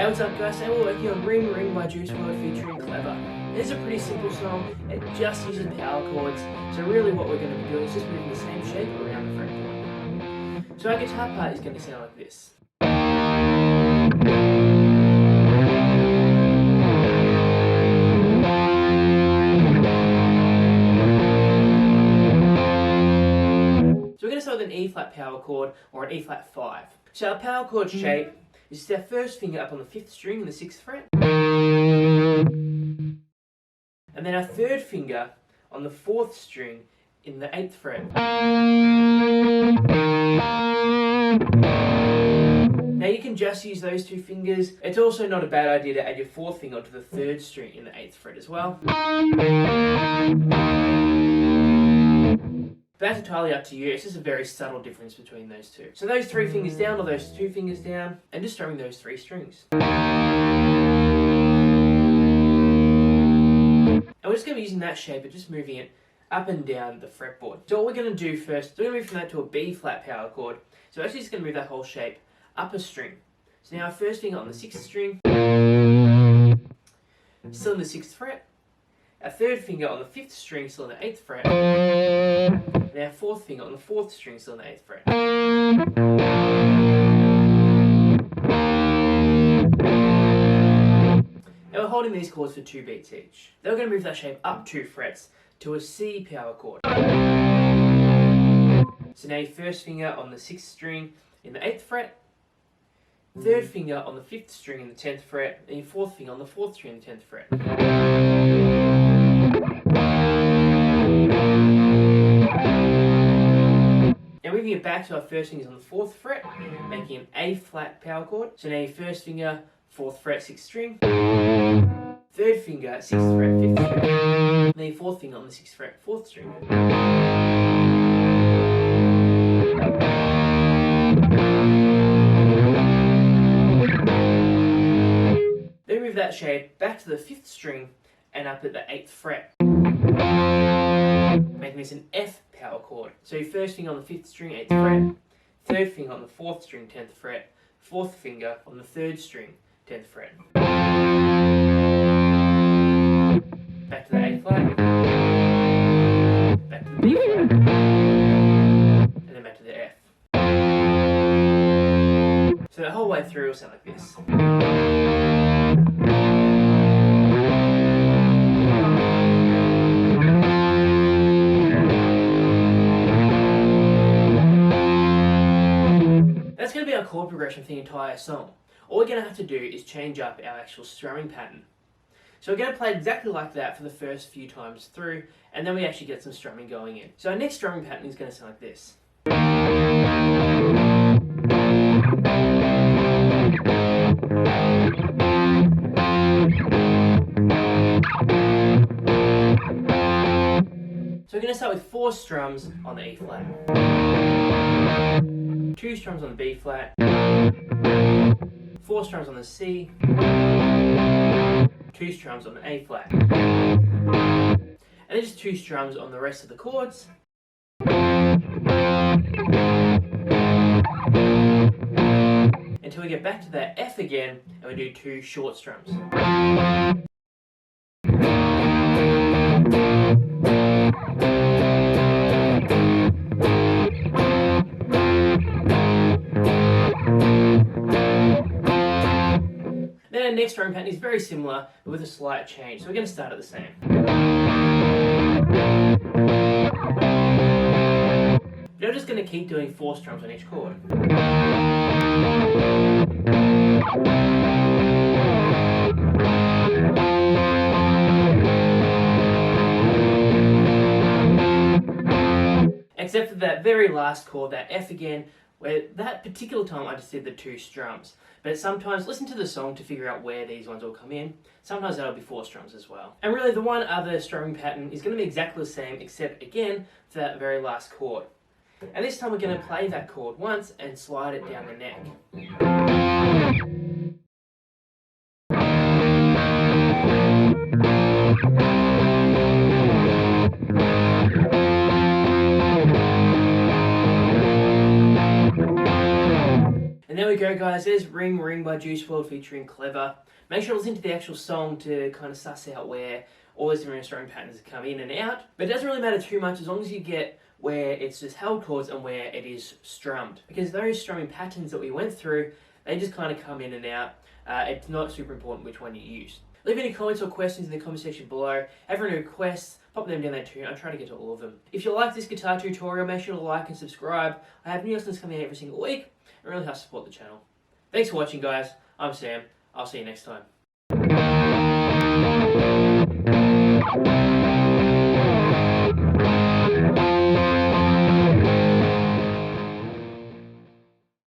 Hey, what's up guys? Today we're working on Ring Ring by Juice WRLD featuring Clever. It's a pretty simple song, it just uses power chords, so really what we're going to be doing is just moving the same shape around the fretboard. So our guitar part is going to sound like this. So we're going to start with an E flat power chord or an E flat 5. So our power chord shape is just our first finger up on the 5th string in the 6th fret. And then our third finger on the 4th string in the 8th fret. Now you can just use those two fingers. It's also not a bad idea to add your 4th finger onto the 3rd string in the 8th fret as well. But that's entirely up to you. It's just a very subtle difference between those two. So those 3 fingers down or those 2 fingers down, and just strumming those 3 strings. And we're just going to be using that shape, but just moving it up and down the fretboard. So what we're going to do first, we're going to move from that to a B flat power chord. So we're actually just going to move that whole shape up a string. So now our first finger on the 6th string, still in the 6th fret. Our third finger on the 5th string, still in the 8th fret. And our 4th finger on the 4th string, still in the 8th fret. Now we're holding these chords for 2 beats each. Then we're going to move that shape up 2 frets to a C power chord. So now your first finger on the 6th string in the 8th fret, third finger on the 5th string in the 10th fret, and your 4th finger on the 4th string in the 10th fret. Now moving it back to our first fingers on the 4th fret, making an A flat power chord. So now your first finger, 4th fret, 6th string. Third finger, 6th fret, 5th string. And then your 4th finger on the 6th fret, 4th string. Then move that shape back to the 5th string and up at the 8th fret, making this an F power chord. So your first finger on the 5th string, 8th fret, third finger on the 4th string, 10th fret, 4th finger on the 3rd string, 10th fret. Back to the A flat, back to the B flat, and then back to the F. So the whole way through will sound like this. That's going to be our chord progression for the entire song. All we're going to have to do is change up our actual strumming pattern. So we're going to play exactly like that for the first few times through, and then we actually get some strumming going in. So our next strumming pattern is going to sound like this. So we're going to start with 4 strums on the E flat, 2 strums on the B flat, 4 strums on the C, 2 strums on the A flat, and then just 2 strums on the rest of the chords. Until we get back to that F again, and we do 2 short strums. Then our next strumming pattern is very similar, but with a slight change. So we're going to start at the same. But I'm just going to keep doing 4 strums on each chord. Except for that very last chord, that F again, where that particular time I just did the 2 strums. But sometimes, listen to the song to figure out where these ones all come in. Sometimes that'll be 4 strums as well. And really the one other strumming pattern is going to be exactly the same, except again, for that very last chord. And this time we're going to play that chord once and slide it down the neck. there we go, guys. There's Ring Ring by Juice WRLD featuring Clever. Make sure to listen to the actual song to kind of suss out where all those different strumming patterns come in and out. But it doesn't really matter too much as long as you get where it's just held chords and where it is strummed. Because those strumming patterns that we went through, they just kind of come in and out. It's not super important which one you use. Leave any comments or questions in the comment section below. Have any requests, pop them down there too. I'll try to get to all of them. If you like this guitar tutorial, make sure to like and subscribe. I have new lessons coming out every single week. It really helps support the channel. Thanks for watching, guys. I'm Sam. I'll see you next time.